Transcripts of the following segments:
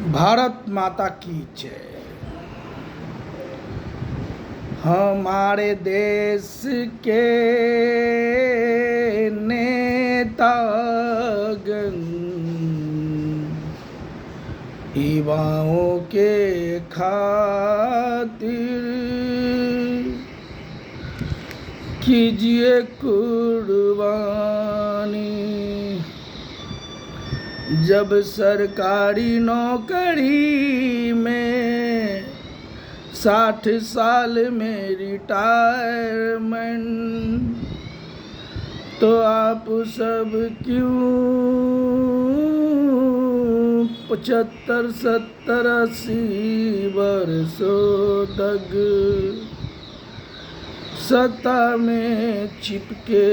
भारत माता की जय। हमारे देश के नेतागण युवाओं के खातिर कीजिए कुर्बानी। जब सरकारी नौकरी में 60 साल में रिटायरमेंट, तो आप सब क्यों 75, 70, 80 वर्षों तक सत्ता में चिपके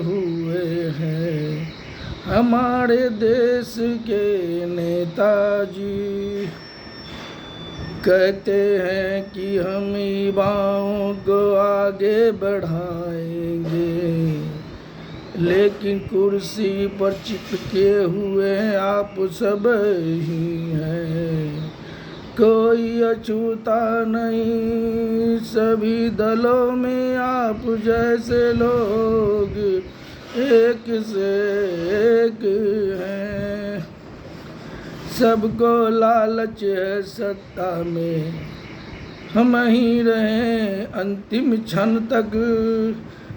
हुए हैं? हमारे देश के नेताजी कहते हैं कि हम युवाओं को आगे बढ़ाएंगे, लेकिन कुर्सी पर चिपके हुए आप सब ही हैं। कोई अछूता नहीं, सभी दलों में आप जैसे लोग एक से एक हैं। सबको लालच है सत्ता में हम ही रहें अंतिम क्षण तक।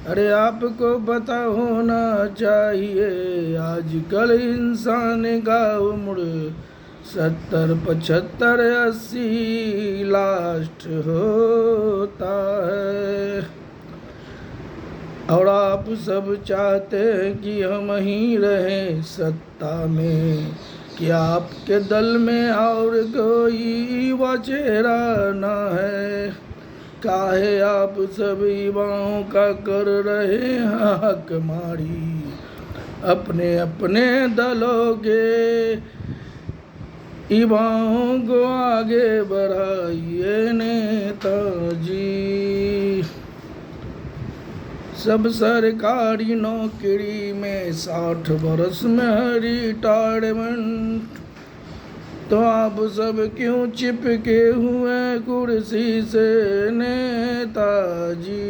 अरे आपको पता होना चाहिए, आजकल इंसान का उम्र 70, 75, 80 लास्ट होता है। और आप सब चाहते हैं कि हम ही रहें सत्ता में। क्या आपके दल में और कोई युवा चेहरा न है? काहे आप सब युवाओं का कर रहे हैं हकमारी? अपने अपने दलों के युवाओं को आगे बढ़ाइए नेताजी। सब सरकारी नौकरी में 60 वर्ष में रिटायरमेंट, तो आप सब क्यों चिपके हुए कुर्सी से नेताजी?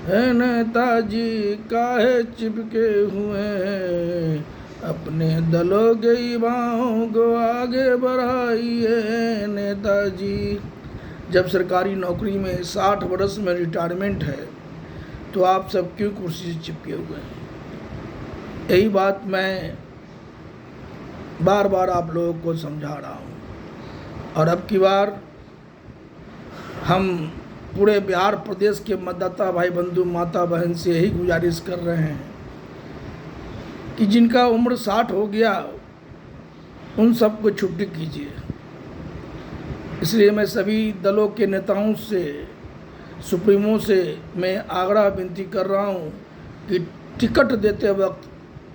है नेताजी काहे चिपके हुए हैं? अपने दलों के युवाओं को आगे बढ़ाइए नेताजी। जब सरकारी नौकरी में 60 वर्ष में रिटायरमेंट है, तो आप सब क्यों कुर्सी से चिपके हुए हैं? यही बात मैं बार बार आप लोगों को समझा रहा हूँ। और अब की बार हम पूरे बिहार प्रदेश के मतदाता भाई बंधु माता बहन से यही गुजारिश कर रहे हैं कि जिनका उम्र 60 हो गया उन सबको छुट्टी कीजिए। इसलिए मैं सभी दलों के नेताओं से, सुप्रीमो से मैं आग्रह विनती कर रहा हूँ कि टिकट देते वक्त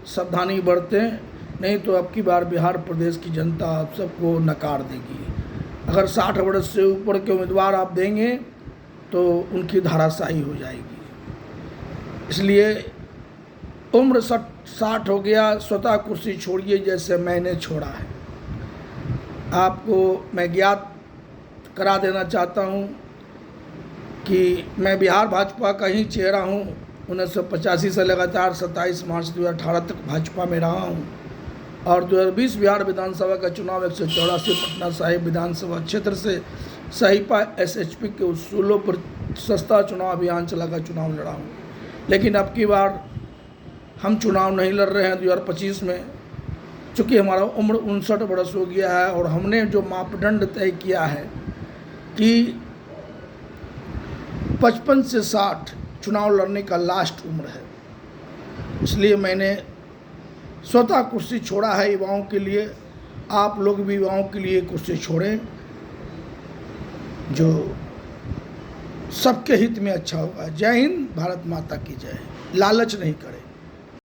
सावधानी बरतें, नहीं तो अब की बार बिहार प्रदेश की जनता आप सबको नकार देगी। अगर 60 वर्ष से ऊपर के उम्मीदवार आप देंगे तो उनकी धाराशाही हो जाएगी। इसलिए उम्र 60 हो गया, स्वतः कुर्सी छोड़िए जैसे मैंने छोड़ा है। आपको मैं ज्ञात करा देना चाहता हूँ कि मैं बिहार भाजपा का ही चेहरा हूँ। 1985 से लगातार 27 मार्च 2018 तक भाजपा में रहा हूँ और 2020 बिहार विधानसभा का चुनाव 184 पटना साहिब विधानसभा क्षेत्र से सहिपा SHP के उसूलों पर सस्ता चुनाव अभियान चलाकर चुनाव लड़ा हूँ। लेकिन अब की बार हम चुनाव नहीं लड़ रहे हैं 2025 में, चूँकि हमारा उम्र 59 वर्ष हो गया है और हमने जो मापदंड तय किया है कि 55 से 60 चुनाव लड़ने का लास्ट उम्र है। इसलिए मैंने स्वतः कुर्सी छोड़ा है युवाओं के लिए। आप लोग भी युवाओं के लिए कुर्सी छोड़ें, जो सबके हित में अच्छा होगा। जय हिंद, भारत माता की जय। लालच नहीं करें।